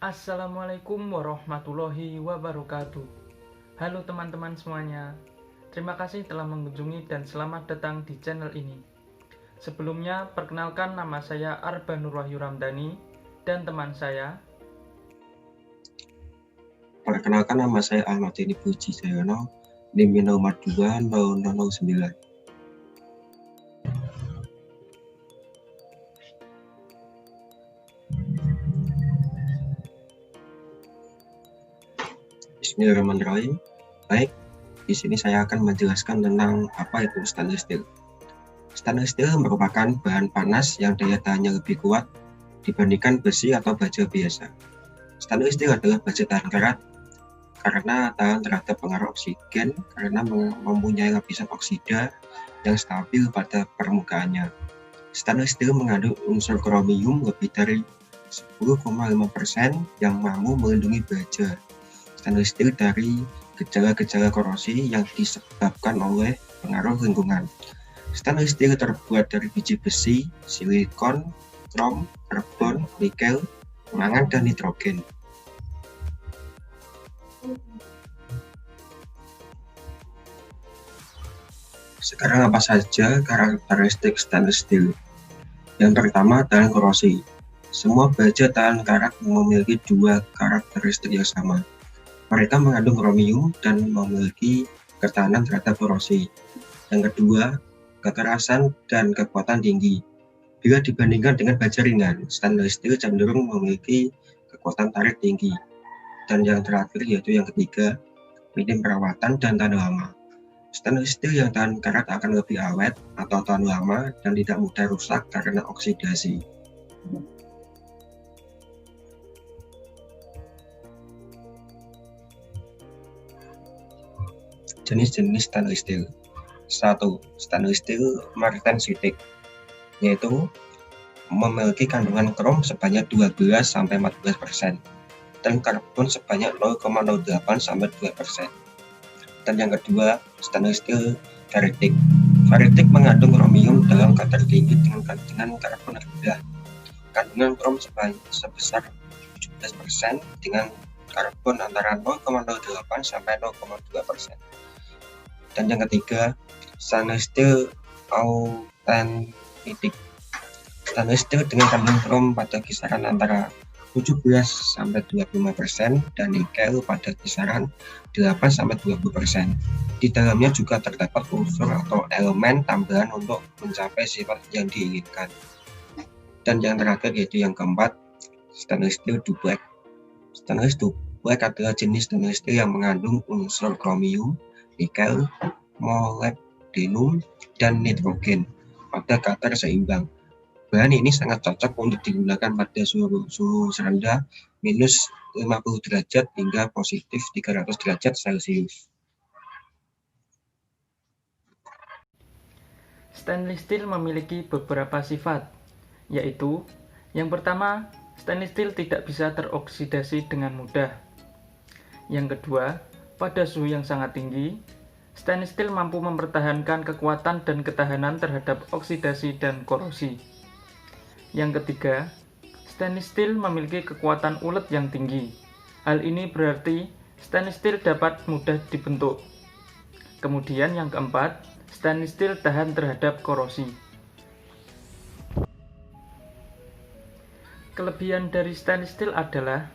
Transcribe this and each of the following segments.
Assalamualaikum warahmatullahi wabarakatuh. Halo teman-teman semuanya. Terima kasih telah mengunjungi dan selamat datang di channel ini. Sebelumnya, perkenalkan nama saya Arbanur Wahyu Ramdhani dan teman saya. Perkenalkan, nama saya Ahmad Yani Puji Sayono, NIM nomor 20009. Bismillahirrahmanirrahim. Baik, di sini saya akan menjelaskan tentang apa itu stainless steel. Stainless steel merupakan bahan panas yang daya tahannya lebih kuat dibandingkan besi atau baja biasa. Stainless steel adalah baja tahan karat karena tahan terhadap pengaruh oksigen karena mempunyai lapisan oksida yang stabil pada permukaannya. Stainless steel mengandung unsur kromium lebih dari 10,5% yang mampu melindungi baja stainless steel dari gejala-gejala korosi yang disebabkan oleh pengaruh lingkungan. Stainless steel terbuat dari biji besi, silikon, krom, karbon, nikel, mangan, dan nitrogen. Sekarang apa saja karakteristik stainless steel? Yang pertama, tahan korosi. Semua baja tahan karat memiliki dua karakteristik yang sama. Mereka mengandung kromium dan memiliki ketahanan terhadap korosi. Yang kedua, kekerasan dan kekuatan tinggi. Bila dibandingkan dengan baja ringan, stainless steel cenderung memiliki kekuatan tarik tinggi. Dan yang terakhir yaitu yang ketiga, minim perawatan dan tahan lama. Stainless steel yang tahan karat akan lebih awet atau tahan lama dan tidak mudah rusak karena oksidasi. Jenis-jenis stainless steel. 1. Stainless steel martensitic, yaitu memiliki kandungan krom sebanyak 12-14% dan karbon sebanyak 0,08-2%. Dan yang kedua, stainless steel ferritic. Ferritic mengandung kromium dalam kadar tinggi dengan karbon rendah. Kandungan krom sebesar 17% dengan karbon antara 0,08-0,2%. Dan yang ketiga, stainless steel authentic. Stainless steel dengan kandungan krom pada kisaran antara 17-25% dan nikel pada kisaran 8-20%. Di dalamnya juga terdapat unsur atau elemen tambahan untuk mencapai sifat yang diinginkan. Dan yang terakhir yaitu yang keempat, stainless steel duplex. Stainless duplex adalah jenis stainless steel yang mengandung unsur kromium, nikel, molybdenum, dan nitrogen pada kadar seimbang. Bahan ini sangat cocok untuk digunakan pada suhu serendah minus 50 derajat hingga positif 300 derajat Celcius. Stainless steel memiliki beberapa sifat, yaitu yang pertama, stainless steel tidak bisa teroksidasi dengan mudah. Yang kedua, pada suhu yang sangat tinggi, stainless steel mampu mempertahankan kekuatan dan ketahanan terhadap oksidasi dan korosi. Yang ketiga, stainless steel memiliki kekuatan ulet yang tinggi. Hal ini berarti stainless steel dapat mudah dibentuk. Kemudian yang keempat, stainless steel tahan terhadap korosi. Kelebihan dari stainless steel adalah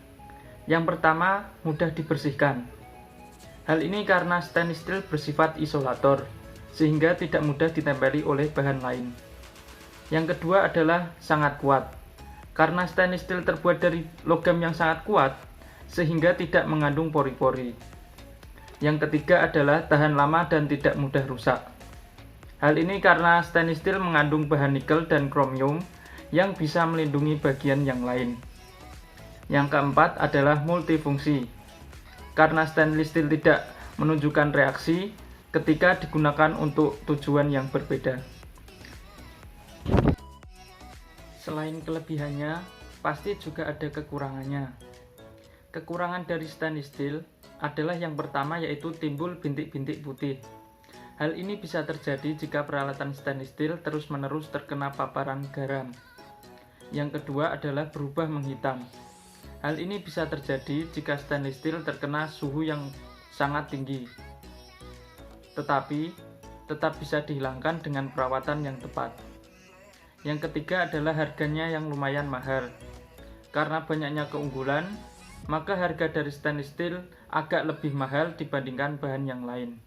yang pertama, mudah dibersihkan. Hal ini karena stainless steel bersifat isolator, sehingga tidak mudah ditempeli oleh bahan lain. Yang kedua adalah sangat kuat. Karena stainless steel terbuat dari logam yang sangat kuat, sehingga tidak mengandung pori-pori. Yang ketiga adalah tahan lama dan tidak mudah rusak. Hal ini karena stainless steel mengandung bahan nikel dan kromium yang bisa melindungi bagian yang lain. Yang keempat adalah multifungsi. Karena stainless steel tidak menunjukkan reaksi ketika digunakan untuk tujuan yang berbeda. Selain kelebihannya, pasti juga ada kekurangannya. Kekurangan dari stainless steel adalah yang pertama yaitu timbul bintik-bintik putih. Hal ini bisa terjadi jika peralatan stainless steel terus-menerus terkena paparan garam. Yang kedua adalah berubah menghitam. Hal ini bisa terjadi jika stainless steel terkena suhu yang sangat tinggi, tetapi tetap bisa dihilangkan dengan perawatan yang tepat. Yang ketiga adalah harganya yang lumayan mahal. Karena banyaknya keunggulan, maka harga dari stainless steel agak lebih mahal dibandingkan bahan yang lain.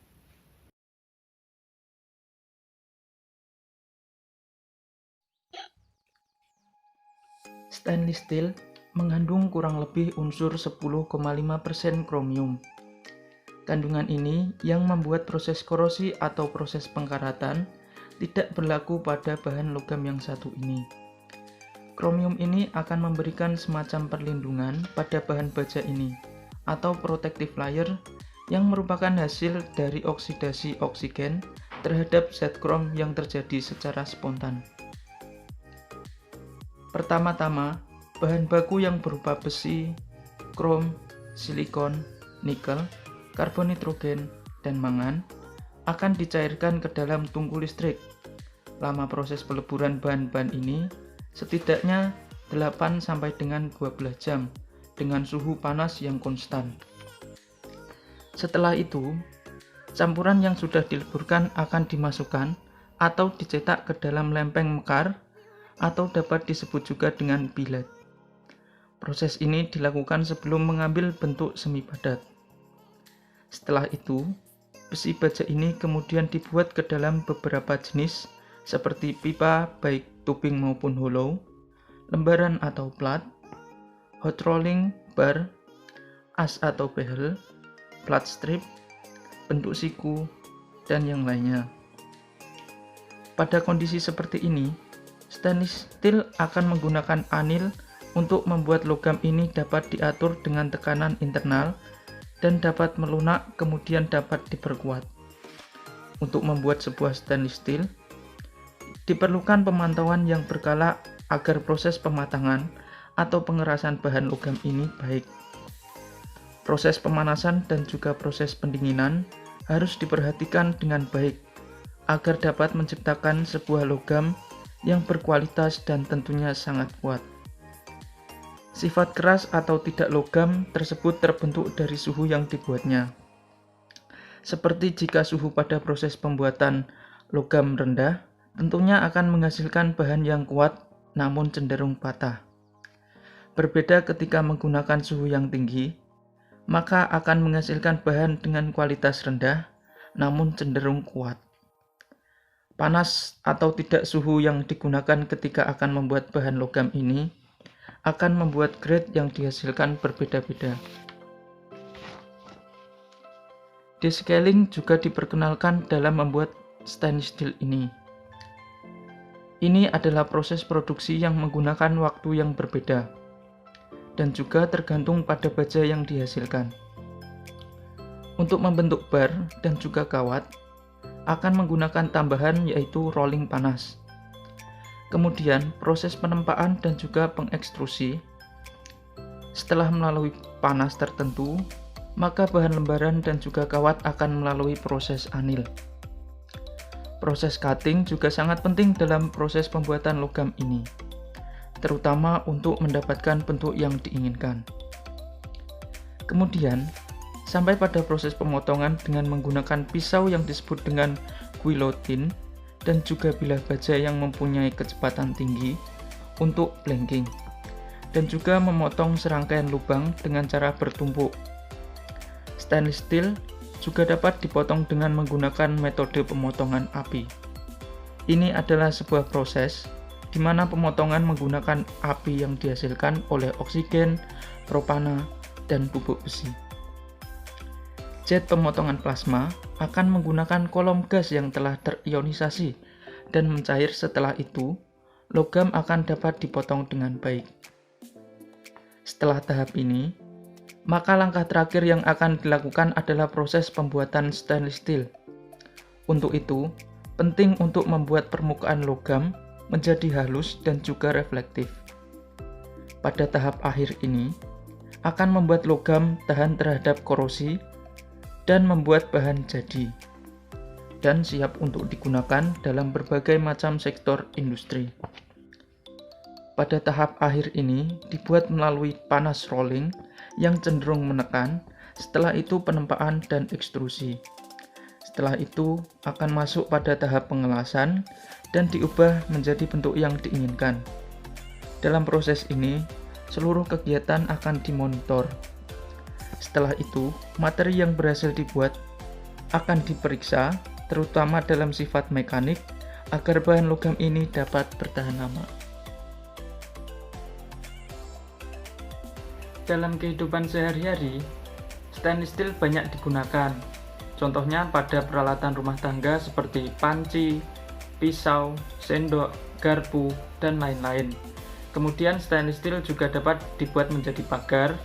Stainless steel mengandung kurang lebih unsur 10,5% kromium. Kandungan ini yang membuat proses korosi atau proses pengkaratan tidak berlaku pada bahan logam yang satu ini. Kromium ini akan memberikan semacam perlindungan pada bahan baja ini, atau protective layer, yang merupakan hasil dari oksidasi oksigen terhadap zat krom yang terjadi secara spontan. Pertama-tama, bahan baku yang berupa besi, krom, silikon, nikel, karbon nitrogen, dan mangan akan dicairkan ke dalam tungku listrik. Lama proses peleburan bahan-bahan ini setidaknya 8 sampai dengan 12 jam dengan suhu panas yang konstan. Setelah itu, campuran yang sudah dileburkan akan dimasukkan atau dicetak ke dalam lempeng mekar atau dapat disebut juga dengan billet. Proses ini dilakukan sebelum mengambil bentuk semi padat. Setelah itu, besi baja ini kemudian dibuat ke dalam beberapa jenis seperti pipa baik tubing maupun hollow, lembaran atau plat, hot rolling, bar, as atau behel, plat strip, bentuk siku, dan yang lainnya. Pada kondisi seperti ini, stainless steel akan menggunakan anil untuk membuat logam ini dapat diatur dengan tekanan internal dan dapat melunak kemudian dapat diperkuat. Untuk membuat sebuah stainless steel, diperlukan pemantauan yang berkala agar proses pematangan atau pengerasan bahan logam ini baik. Proses pemanasan dan juga proses pendinginan harus diperhatikan dengan baik agar dapat menciptakan sebuah logam yang berkualitas dan tentunya sangat kuat. Sifat keras atau tidak logam tersebut terbentuk dari suhu yang dibuatnya. Seperti jika suhu pada proses pembuatan logam rendah, tentunya akan menghasilkan bahan yang kuat namun cenderung patah. Berbeda ketika menggunakan suhu yang tinggi, maka akan menghasilkan bahan dengan kualitas rendah namun cenderung kuat. Panas atau tidak suhu yang digunakan ketika akan membuat bahan logam ini akan membuat grade yang dihasilkan berbeda-beda. Descaling juga diperkenalkan dalam membuat stainless steel ini. Ini adalah proses produksi yang menggunakan waktu yang berbeda dan juga tergantung pada baja yang dihasilkan. Untuk membentuk bar dan juga kawat akan menggunakan tambahan yaitu rolling panas. Kemudian proses penempaan dan juga pengekstrusi. Setelah melalui panas tertentu, maka bahan lembaran dan juga kawat akan melalui proses anil. Proses cutting juga sangat penting dalam proses pembuatan logam ini, terutama untuk mendapatkan bentuk yang diinginkan. Kemudian, sampai pada proses pemotongan dengan menggunakan pisau yang disebut dengan guillotine dan juga bilah baja yang mempunyai kecepatan tinggi untuk blanking, dan juga memotong serangkaian lubang dengan cara bertumpuk. Stainless steel juga dapat dipotong dengan menggunakan metode pemotongan api. Ini adalah sebuah proses di mana pemotongan menggunakan api yang dihasilkan oleh oksigen, propana, dan bubuk besi. Jet pemotongan plasma akan menggunakan kolom gas yang telah terionisasi dan mencair. Setelah itu, logam akan dapat dipotong dengan baik. Setelah tahap ini, maka langkah terakhir yang akan dilakukan adalah proses pembuatan stainless steel. Untuk itu, penting untuk membuat permukaan logam menjadi halus dan juga reflektif. Pada tahap akhir ini, akan membuat logam tahan terhadap korosi dan membuat bahan jadi, dan siap untuk digunakan dalam berbagai macam sektor industri. pada tahap akhir ini dibuat melalui panas rolling yang cenderung menekan, setelah itu penempaan dan ekstrusi. Setelah itu akan masuk pada tahap pengelasan dan diubah menjadi bentuk yang diinginkan. Dalam proses ini, seluruh kegiatan akan dimonitor. Setelah itu, materi yang berhasil dibuat akan diperiksa, terutama dalam sifat mekanik, agar bahan logam ini dapat bertahan lama. Dalam kehidupan sehari-hari, stainless steel banyak digunakan. Contohnya pada peralatan rumah tangga seperti panci, pisau, sendok, garpu, dan lain-lain. Kemudian stainless steel juga dapat dibuat menjadi pagar,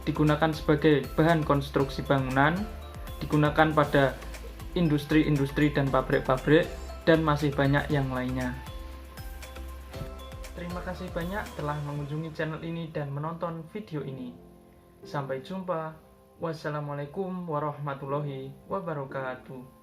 digunakan sebagai bahan konstruksi bangunan, digunakan pada industri-industri dan pabrik-pabrik, dan masih banyak yang lainnya. Terima kasih banyak telah mengunjungi channel ini dan menonton video ini. Sampai jumpa. Wassalamualaikum warahmatullahi wabarakatuh.